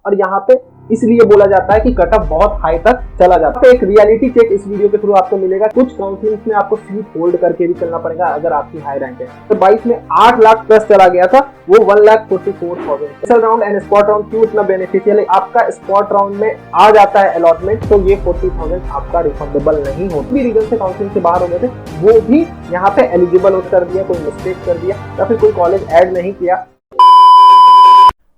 और यहाँ पे इसलिए बोला जाता है कि कट ऑफ बहुत हाई तक चला जाता है। एक रियलिटी चेक इस वीडियो के थ्रू आपको मिलेगा। कुछ काउंसलिंग में आपको सीट होल्ड करके भी चलना पड़ेगा अगर आपकी हाई रैंक है। तो 22 में 8 लाख प्लस चला गया था, वो 1,44,000। Special round and spot round क्यों इतना बेनिफिशियल है? आपका स्पॉट राउंड में आ जाता है अलॉटमेंट, तो ये 40,000 आपका रिफंडेबल नहीं होता। भी रीजन से काउंसलिंग से बाहर हो गए थे, वो भी यहाँ पे एलिजिबल कर दिया, कोई मिस्टेक कर दिया या फिर कोई कॉलेज ऐड नहीं किया।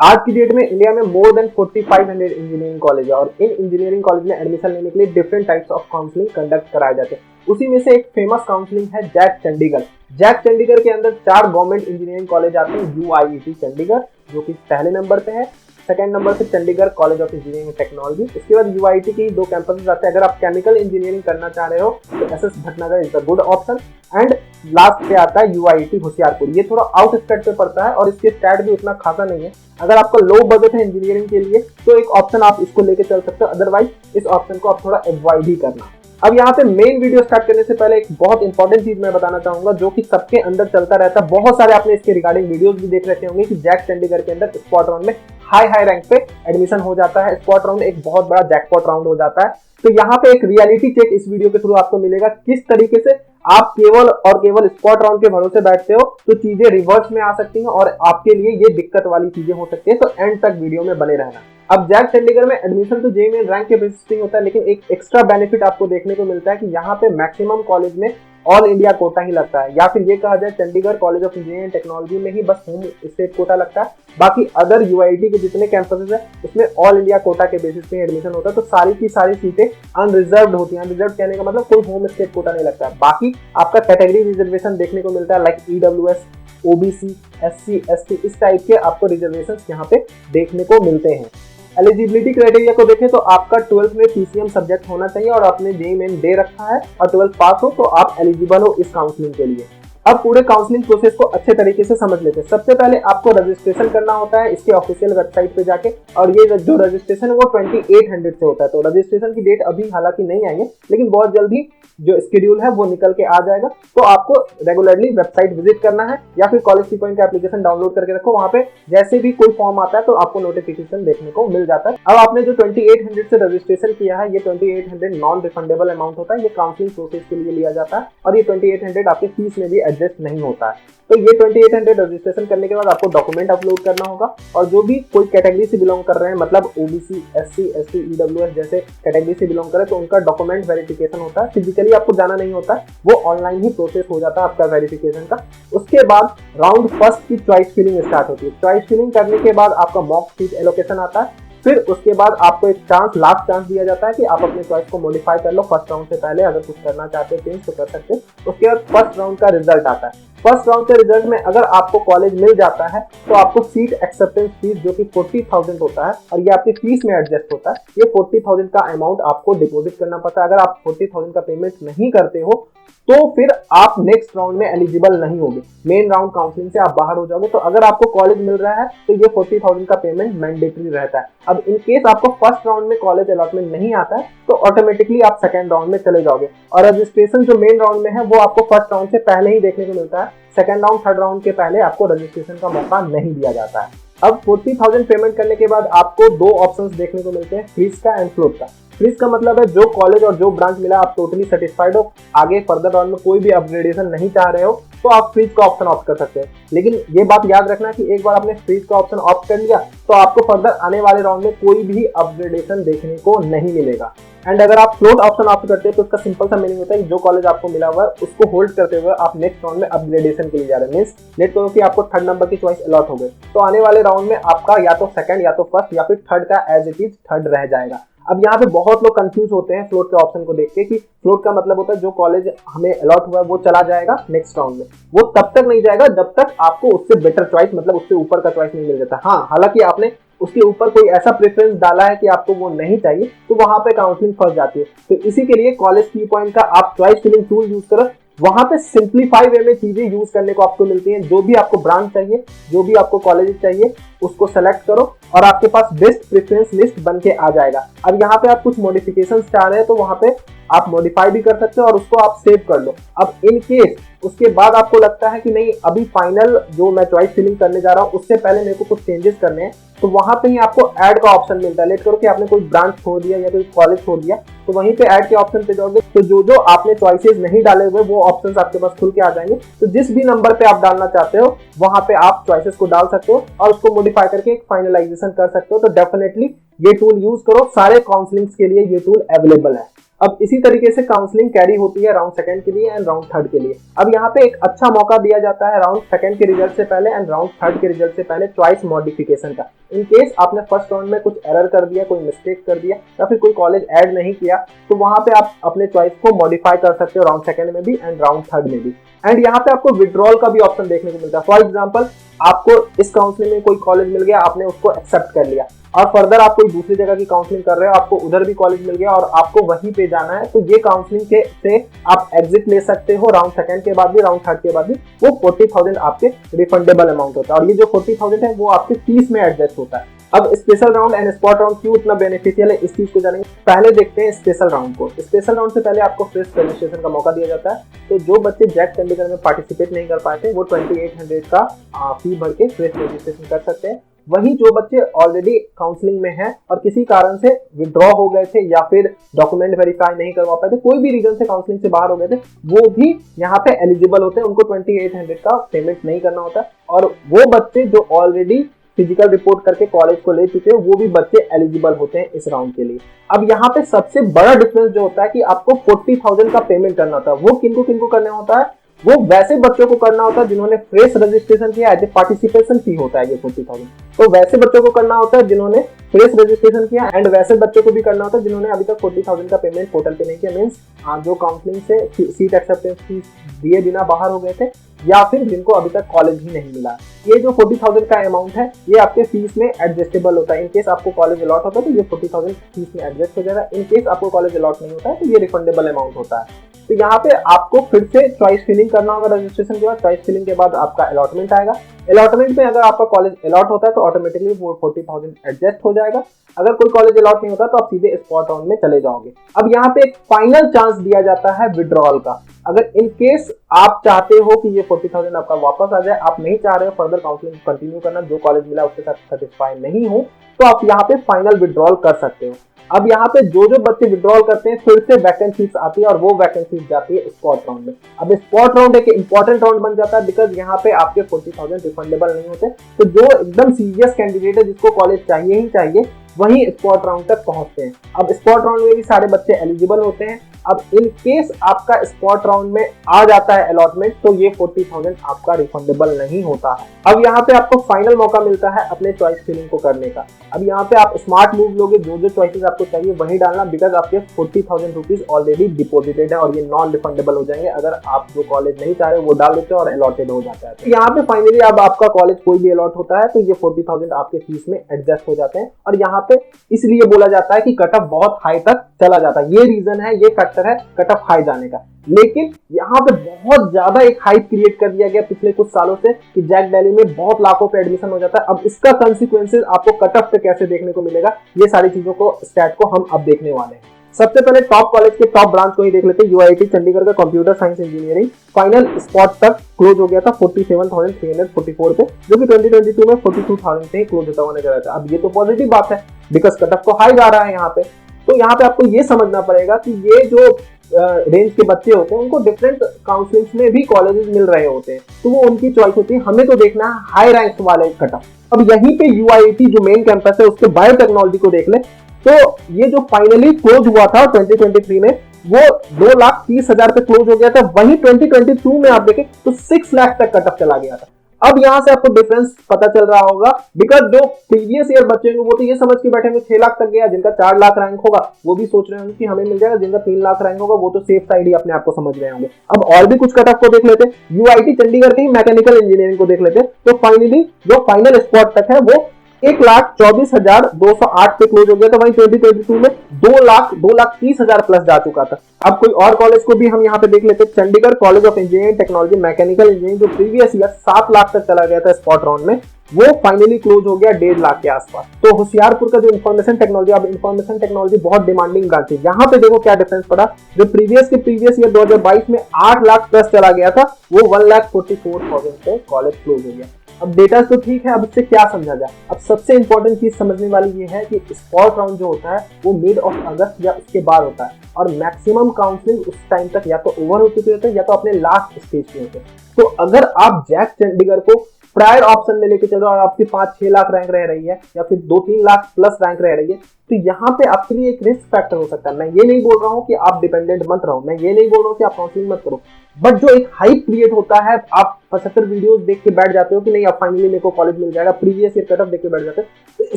आज की डेट में इंडिया में मोर देन 4500 इंजीनियरिंग कॉलेज है और इन इंजीनियरिंग कॉलेज में एडमिशन लेने के लिए different types of counselling conduct कराए जाते हैं। उसी में से एक फेमस काउंसलिंग है जैक चंडीगढ़। जैक चंडीगढ़ के अंदर 4 गवर्नमेंट इंजीनियरिंग कॉलेज आते हैं। UIET चंडीगढ़ जो कि पहले नंबर पे है, सेकंड नंबर पे Chandigarh college of engineering and technology. इसके बाद UIT की 2 कैंपसेस आते हैं। अगर आप केमिकल इंजीनियरिंग करना चाह रहे हो तो SS Bhatnagar is the good option. And last पे आता है UIT होशियारपुर। ये थोड़ा आउट स्टेट पे पड़ता है और इसके स्टैट भी उतना खासा नहीं है। अगर आपका लो बजट है इंजीनियरिंग के लिए तो एक ऑप्शन आप इसको लेके चल सकते हो, अदरवाइज इस ऑप्शन को आप थोड़ा अवॉइड ही करना। अब यहाँ पे मेन वीडियो स्टार्ट करने से पहले एक बहुत इंपॉर्टेंट चीज मैं बताना चाहूंगा जो कि सबके अंदर चलता रहता है। बहुत सारे आपने इसके रिगार्डिंग वीडियोस भी देख रखे होंगे कि जैक चंडीगढ़ के अंदर स्पॉट राउंड में हाई रैंक पे एडमिशन हो जाता है। स्पॉट राउंड एक बहुत बड़ा जैकपॉट राउंड हो जाता है। तो यहाँ पे एक रियलिटी चेक इस वीडियो के थ्रू आपको मिलेगा। किस तरीके से आप केवल और केवल स्पॉट राउंड के भरोसे बैठते हो तो चीजें रिवर्स में आ सकती हैं और आपके लिए ये दिक्कत वाली चीजें हो सकती है। तो एंड तक वीडियो में बने रहना। अब जैक चंडीगढ़ में एडमिशन तो जेईई मेन रैंक के बेसिस पे होता है, लेकिन एक एक्स्ट्रा बेनिफिट आपको देखने को मिलता है कि यहाँ पे मैक्सिमम कॉलेज में ऑल इंडिया कोटा ही लगता है, या फिर ये कहा जाए Chandigarh college of engineering technology में ही बस होम स्टेट कोटा लगता है। बाकी अदर UIT के जितने कैंपसेस है उसमें ऑल इंडिया कोटा के बेसिस पे एडमिशन होता है। तो सारी की सारी सीटें अनरिजर्व्ड होती हैं। अनरिजर्व कहने का मतलब कोई होम स्टेट कोटा नहीं लगता है। बाकी आपका कैटेगरी रिजर्वेशन देखने को मिलता है, like EWS, OBC, SC, ST, इस टाइप के आपको रिजर्वेशन यहाँ पे देखने को मिलते हैं। एलिजिबिलिटी क्राइटेरिया को देखें तो आपका 12th में PCM सब्जेक्ट होना चाहिए और आपने जेईई मेन दे रखा है और 12th पास हो तो आप एलिजिबल हो इस काउंसलिंग के लिए। अब पूरे काउंसलिंग प्रोसेस को अच्छे तरीके से समझ लेते हैं। सबसे पहले आपको रजिस्ट्रेशन करना होता है इसके ऑफिशियल वेबसाइट पे जाके, और ये जो रजिस्ट्रेशन है वो 2800 से होता है। तो रजिस्ट्रेशन की डेट अभी हालांकि नहीं आई है, लेकिन बहुत जल्दी जो शेड्यूल है वो निकल के आ जाएगा। तो आपको रेगुलरली वेबसाइट विजिट करना है या फिर कॉलेज की पॉइंट का एप्लीकेशन डाउनलोड करके रखो। वहां पे जैसे भी कोई फॉर्म आता है तो आपको नोटिफिकेशन देखने को मिल जाता है। अब आपने जो 2800 से रजिस्ट्रेशन किया है, ये 2800 नॉन रिफंडेबल अमाउंट होता है। ये काउंसलिंग प्रोसेस के लिए लिया जाता है और ये 2800 आपके फीस में भी एडजस्ट नहीं होता है। तो ये 2800 रजिस्ट्रेशन करने के बाद आपको डॉक्यूमेंट अपलोड करना होगा और जो भी कोई कैटेगरी से बिलोंग कर रहे हैं, मतलब OBC, SC, ST, EWS जैसे कैटेगरी से बिलोंग करे तो उनका डॉक्यूमेंट वेरिफिकेशन होता है। फिजिकली आपको जाना नहीं होता है, वो ऑनलाइन ही प्रोसेस हो जाता है आपका वेरिफिकेशन का। उसके बाद राउंड फर्स्ट की चॉइस फिलिंग स्टार्ट होती है। चॉइस फिलिंग करने के बाद आपका मॉक सीट एलोकेशन आता है। फिर उसके बाद आपको एक लास्ट चांस दिया जाता है कि आप अपने चॉइस को मॉडिफाई कर लो फर्स्ट राउंड से पहले। अगर कुछ करना चाहते हो चेंज तो कर सकते हो। उसके बाद फर्स्ट राउंड का रिजल्ट आता है। फर्स्ट राउंड के रिजल्ट में अगर आपको कॉलेज मिल जाता है तो आपको सीट एक्सेप्टेंस फीस जो कि 40,000 होता है और ये आपकी फीस में एडजस्ट होता है, ये 40,000 का अमाउंट आपको डिपॉजिट करना पड़ता है। अगर आप 40,000 का पेमेंट नहीं करते हो तो फिर आप नेक्स्ट राउंड में एलिजिबल नहीं होगे। मेन राउंड काउंसलिंग से आप बाहर हो जाओगे। तो अगर आपको कॉलेज मिल रहा है तो ये 40,000 का पेमेंट मैंडेटरी रहता है। अब इन केस आपको फर्स्ट राउंड में कॉलेज अलॉटमेंट नहीं आता है तो ऑटोमेटिकली आप सेकंड राउंड में चले जाओगे और रजिस्ट्रेशन जो मेन राउंड में है वो आपको फर्स्ट राउंड से पहले ही देखने को मिलता है। सेकंड राउंड थर्ड राउंड के पहले आपको रजिस्ट्रेशन का मौका नहीं दिया जाता है। अब 40,000 पेमेंट करने के बाद आपको 2 ऑप्शंस देखने को मिलते हैं, फ्रीज का एंड फ्लोट का। फ्रीज का मतलब है जो कॉलेज और जो ब्रांच मिला आप टोटली सेटिस्फाइड हो, आगे फर्दर राउंड में कोई भी अपग्रेडेशन नहीं चाह रहे हो तो आप फ्रीज का ऑप्शन ऑप्ट कर सकते हैं। लेकिन ये बात याद रखना कि एक बार आपने फ्रीज का ऑप्शन ऑप्ट कर लिया तो आपको फर्दर आने वाले राउंड में कोई भी अपग्रेडेशन देखने को नहीं मिलेगा। एंड अगर आप फ्लोट ऑप्शन ऑप्ट करते हैं तो उसका सिंपल सा मीनिंग होता है कि जो कॉलेज आपको मिला हुआ है उसको होल्ड करते हुए आप नेक्स्ट राउंड में अपग्रेडेशन के लिए जा रहे हैं। मींस लेट करो कि आपको थर्ड नंबर की चॉइस अलॉट हो गई तो आने वाले राउंड में आपका या तो सेकंड या तो फर्स्ट या फिर थर्ड का एज इट इज थर्ड रह जाएगा। अब यहाँ पे बहुत लोग कंफ्यूज होते हैं फ्लोट के ऑप्शन को देख के कि फ्लोट का मतलब होता है जो कॉलेज हमें अलॉट हुआ है वो चला जाएगा नेक्स्ट राउंड में। वो तब तक नहीं जाएगा जब तक आपको उससे बेटर चॉइस, मतलब उससे ऊपर का चॉइस नहीं मिल जाता। हाँ, हालांकि आपने उसके ऊपर कोई ऐसा प्रेफरेंस डाला है कि आपको वो नहीं चाहिए तो वहां पे काउंसलिंग फंस जाती है। तो इसी के लिए कॉलेज की पॉइंट का आप चॉइस फिलिंग टूल यूज करो। वहां पे सिंप्लीफाई वे में चीजें यूज करने को आपको मिलती हैं। जो भी आपको ब्रांच चाहिए, जो भी आपको कॉलेज चाहिए, उसको सेलेक्ट करो और आपके पास बेस्ट प्रेफरेंस लिस्ट बन के आ जाएगा। अब यहाँ पे आप कुछ मॉडिफिकेशन चाह रहे हैं तो वहां पे आप मॉडिफाई भी कर सकते हो और उसको आप सेव कर लो। अब इन केस उसके बाद आपको लगता है कि नहीं अभी फाइनल जो मैं चॉइस फिलिंग करने जा रहा हूँ उससे पहले मेरे को कुछ चेंजेस करने हैं, तो वहां पे ही आपको ऐड का ऑप्शन मिलता है। लेट करो कि आपने कोई ब्रांच छोड़ दिया या कोई कॉलेज छोड़ दिया, तो वहीं पे ऐड के ऑप्शन पे जाओगे तो जो जो आपने चॉइसेस नहीं डाले हुए वो ऑप्शंस आपके पास खुल के आ जाएंगे। तो जिस भी नंबर पे आप डालना चाहते हो वहां पे आप चॉइसेस को डाल सकते हो और उसको मॉडिफाई करके एक फाइनलाइजेशन कर सकते हो। तो डेफिनेटली ये टूल यूज करो, सारे काउंसलिंग्स के लिए ये टूल अवेलेबल है। अब इसी तरीके से काउंसलिंग कैरी होती है राउंड सेकंड के लिए एंड राउंड थर्ड के लिए। अब यहाँ पे एक अच्छा मौका दिया जाता है राउंड सेकंड के रिजल्ट से पहले एंड राउंड थर्ड के रिजल्ट से पहले चॉइस मॉडिफिकेशन का। इन केस आपने फर्स्ट राउंड में कुछ एरर कर दिया, कोई मिस्टेक कर दिया या फिर कोई कॉलेज ऐड नहीं किया, तो वहां पे आप अपने चॉइस को मॉडिफाई कर सकते हो राउंड सेकंड में भी एंड राउंड थर्ड में भी। एंड यहाँ पे आपको विड्रॉल का भी ऑप्शन देखने को मिलता है। फॉर एग्जाम्पल आपको इस काउंसलिंग में कोई कॉलेज मिल गया, आपने उसको एक्सेप्ट कर लिया और फर्दर आप कोई दूसरी जगह की काउंसलिंग कर रहे हो, आपको उधर भी कॉलेज मिल गया और आपको वहीं पे जाना है, तो ये काउंसलिंग के से आप एग्जिट ले सकते हो राउंड सेकंड के बाद भी, राउंड थर्ड के बाद भी। वो 40,000 आपके रिफंडेबल अमाउंट होता है और ये जो 40,000 है वो आपके फीस में एडजस्ट होता है। अब special round and spot round क्यों इतना बेनिफिशियल है इस चीज को जानेंगे। पहले देखते हैं स्पेशल राउंड को। स्पेशल राउंड से पहले आपको फ्रेश रजिस्ट्रेशन का मौका दिया जाता है। तो जो बच्चे जैक चंडीगढ़ में पार्टिसिपेट नहीं कर पाए थे वो 2800 का फी भर के फ्रेश रजिस्ट्रेशन कर सकते हैं। वहीं जो बच्चे ऑलरेडी काउंसलिंग में हैं और किसी कारण से विड्रॉ हो गए थे या फिर डॉक्यूमेंट वेरीफाई नहीं करवा पाए थे, कोई भी रीजन से काउंसलिंग से बाहर हो गए थे, वो भी यहाँ पे एलिजिबल होते हैं। उनको 2800 का पेमेंट नहीं करना होता और वो बच्चे जो ऑलरेडी फिजिकल रिपोर्ट करके कॉलेज को ले चुके हैं वो भी बच्चे एलिजिबल होते हैं इस राउंड के लिए। अब यहाँ पे सबसे बड़ा डिफरेंस जो होता है कि आपको 40,000 का पेमेंट करना होता है। वो किनको किनको करना होता है? वो वैसे बच्चों को करना होता है जिन्होंने फ्रेश रजिस्ट्रेशन किया, एज ए पार्टिसिपेशन फी होता है ये 40,000। तो वैसे बच्चों को करना होता है जिन्होंने फ्रेश रजिस्ट्रेशन किया एंड वैसे बच्चों को भी करना होता है जिन्होंने अभी तक 40,000 का पेमेंट पोर्टल पे नहीं किया। मींस जो काउंसलिंग से सीट एक्सेप्टेंस फीस दिए बिना बाहर हो गए थे या फिर जिनको अभी तक कॉलेज ही नहीं मिला। ये जो 40,000 का अमाउंट है ये आपके फीस में एडजस्टेबल होता है। इन केस आपको कॉलेज अलॉट होता है तो ये 40,000 फीस में एडजस्ट हो जाएगा। इन केस आपको कॉलेज अलॉट नहीं होता है तो ये रिफंडेबल अमाउंट होता है। तो यहाँ पे आपको फिर से चॉइस फिलिंग करना होगा रजिस्ट्रेशन के बाद। चॉइस फिलिंग के बाद आपका अलॉटमेंट आएगा। अलॉटमेंट में अगर आपका कॉलेज अलॉट होता है तो ऑटोमेटिकली वो 40,000 एडजस्ट हो जाएगा। अगर कोई कॉलेज अलॉट नहीं होता तो आप सीधे स्पॉट राउंड में चले जाओगे। अब यहाँ पे एक फाइनल चांस दिया जाता है विड्रॉल का। अगर इन केस आप चाहते हो कि ये 40,000 आपका वापस आ जाए, आप नहीं चाह रहे हो फर्दर काउंसलिंग कंटिन्यू करना, जो कॉलेज मिला उसके साथ सेटिस्फाई नहीं हो, तो आप यहाँ पे फाइनल विड्रॉल कर सकते हो। अब यहाँ पे जो जो बच्चे विड्रॉल करते हैं फिर से वैकेंसीज आती है और वो वैकेंसीज जाती है स्पॉट राउंड में। अब स्पॉट राउंड एक इंपॉर्टेंट राउंड बन जाता है बिकॉज यहाँ पे आपके 40,000 रिफंडेबल नहीं होते। तो जो एकदम सीरियस कैंडिडेट है जिसको कॉलेज चाहिए ही चाहिए वही स्पॉट राउंड तक पहुंचते हैं। अब स्पॉट राउंड में भी सारे बच्चे एलिजिबल होते हैं। अब इन केस आपका स्पॉट राउंड में आ जाता है अलॉटमेंट तो ये 40,000 आपका रिफंडेबल नहीं होता है। अब यहाँ पे आपको फाइनल मौका मिलता है अपने चॉइस फिलिंग को करने का। अब यहाँ पे आप स्मार्ट मूव लोगे, जो जो चॉइसेस आपको चाहिए वही डालना बिकॉज आपके 40,000 रुपीज ऑलरेडी डिपोजिटेड है और ये नॉन रिफंडेबल हो जाएंगे अगर आप जो कॉलेज नहीं चाह रहे वो डाल देते हो और अलॉटेड हो जाता है। तो यहाँ पे फाइनली अब आपका कॉलेज कोई भी अलॉट होता है तो ये 40,000 आपके फीस में एडजस्ट हो जाते हैं। और यहाँ पे इसलिए बोला जाता है कि कट ऑफ बहुत हाई तक चला जाता है। ये रीजन है, ये फैक्टर है कट ऑफ हाई जाने का। लेकिन यहाँ पे बहुत ज्यादा एक हाइप क्रिएट कर दिया गया पिछले कुछ सालों से कि जैक दिल्ली में बहुत लाखों पे एडमिशन हो जाता है। अब इसका कंसिक्वेंसेस आपको कट ऑफ पे कैसे देखने को मिलेगा, ये सारी चीजों को स्टैट को हम अब देखने वाले हैं। सबसे पहले टॉप कॉलेज के टॉप ब्रांच को ही देख लेते हैं। यूआईटी चंडीगढ़ का computer science engineering final spot तक क्लोज हो गया था 47,344 पे, जो कि 2022 में 42,000 से ही क्लोज होता हुआ नजर आता है। अब ये तो पॉजिटिव बात है बिकॉज कट ऑफ को हाई जा रहा है यहाँ पे। तो यहाँ पे आपको ये समझना पड़ेगा कि ये जो रेंज के बच्चे होते हैं उनको डिफरेंट काउंसलिंग्स में भी कॉलेजेस मिल रहे होते हैं, तो वो उनकी चॉइस होती है। हमें तो देखना है हाई रैंक वाले कट ऑफ। अब यहीं पे यूआईटी जो मेन कैंपस है उसके बायोटेक्नोलॉजी को देख ले तो ये जो फाइनली क्लोज हुआ था 2023 में वो 2,30,000 पे क्लोज हो गया था। वहीं 2022 में आप देखें तो 6 लाख तक कट ऑफ चला गया था। अब यहां से आपको डिफरेंस पता चल रहा होगा बिकॉज जो प्रीवियस ईयर बच्चे होंगे वो तो ये समझ के बैठे होंगे 6 लाख तक गया, जिनका 4 लाख रैंक होगा वो भी सोच रहे होंगे कि हमें मिल जाएगा, जिनका 3 लाख रैंक होगा वो तो सेफ साइड ही अपने आप को समझ रहे होंगे। अब और भी कुछ कट ऑफ को देख लेते, यूआईटी चंडीगढ़ के ही मैकेनिकल इंजीनियरिंग को देख लेते। तो फाइनली जो फाइनल स्पॉट तक है वो 1,24,208 पे क्लोज हो गया था। वहीं 2022 में 2,30,000 प्लस जा चुका था। अब कोई और कॉलेज को भी हम यहाँ पे देख लेते हैं। Chandigarh college of engineering technology mechanical engineering, जो प्रीवियस ईयर 7 लाख तक चला गया था स्पॉट राउंड में, वो फाइनली क्लोज हो गया 1.5 लाख के आसपास। तो होशियारपुर का जो इन्फॉर्मेशन टेक्नोलॉजी, अब इन्फॉर्मेशन टेक्नोलॉजी बहुत डिमांडिंग ब्रांच है। यहाँ पे देखो क्या डिफरेंस पड़ा। जो प्रीवियस ईयर 2022 में 8 लाख प्लस चला गया था, वो 1,44,000 पे कॉलेज क्लोज हो गया। अब डेटा तो ठीक है, अब इससे क्या समझा जाए। अब सबसे इंपॉर्टेंट चीज समझने वाली ये है कि स्पॉट राउंड जो होता है वो मिड ऑफ अगस्त या उसके बाद होता है, और मैक्सिमम काउंसलिंग उस टाइम तक या तो ओवर हो चुके होते हैं या तो अपने लास्ट स्टेज पे होते हैं। तो अगर आप जैक चंडीगढ़ को प्रायर ऑप्शन में लेके चल रहे हो और आपकी 5-6 लाख रैंक रह रही है या फिर 2-3 लाख प्लस रैंक रह रही है, तो यहाँ पे आपके लिए एक रिस्क फैक्टर हो सकता है। मैं ये नहीं बोल रहा हूँ कि आप डिपेंडेंट मत रहो, मैं ये नहीं बोल रहा हूँ कि आप काउंसलिंग मत करो, बट जो एक हाइप क्रिएट होता है, आप 75 वीडियोस देख के बैठ जाते हो कि नहीं अब फाइनली मेरे को कॉलेज मिल जाएगा, प्रीवियस ईयर कटऑफ देख के बैठ जाते हो, तो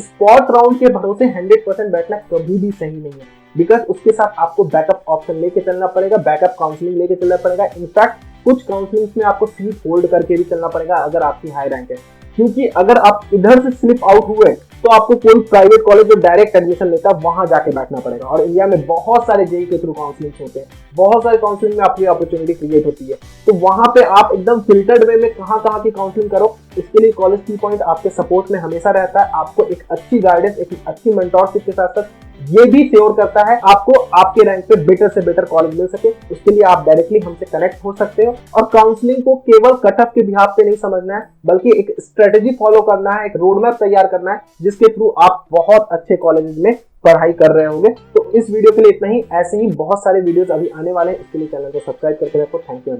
स्पॉट राउंड के भरोसे 100% बैठना कभी भी सही नहीं है। बिकॉज उसके साथ आपको बैकअप ऑप्शन लेके चलना पड़ेगा, बैकअप काउंसलिंग लेके चलना पड़ेगा। इनफैक्ट कुछ काउंसलिंग में आपको सीट होल्ड करके भी चलना पड़ेगा अगर आपकी हाई रैंक है, क्योंकि अगर आप इधर से स्लिप आउट हुए तो आपको कोई प्राइवेट कॉलेज जो डायरेक्ट एडमिशन लेता है वहां जाके बैठना पड़ेगा। और इंडिया में बहुत सारे जेई के थ्रू काउंसलिंग होते हैं, बहुत सारे काउंसलिंग में आपकी अपॉर्चुनिटी क्रिएट होती है, तो वहां पे आप एकदम फिल्टर्ड वे में कहां की काउंसलिंग करो। इसके लिए कॉलेज की पॉइंट आपके सपोर्ट में हमेशा रहता है। आपको एक अच्छी गाइडेंस, एक अच्छी मेंटोरशिप के साथ साथ ये भी श्योर करता है आपको आपके रैंक पे बेटर से बेटर कॉलेज मिल सके। उसके लिए आप डायरेक्टली हमसे कनेक्ट हो सकते हो। और काउंसलिंग को केवल कटऑफ के बिहाफ पे नहीं समझना है, बल्कि एक स्ट्रेटेजी फॉलो करना है, एक रोड मैप तैयार करना है, जिसके थ्रू आप बहुत अच्छे कॉलेजेस में पढ़ाई कर रहे होंगे। तो इस वीडियो के लिए इतना ही। ऐसे ही बहुत सारे वीडियोस अभी आने वाले हैं, इसके लिए चैनल को सब्सक्राइब करके रखो। Thank you.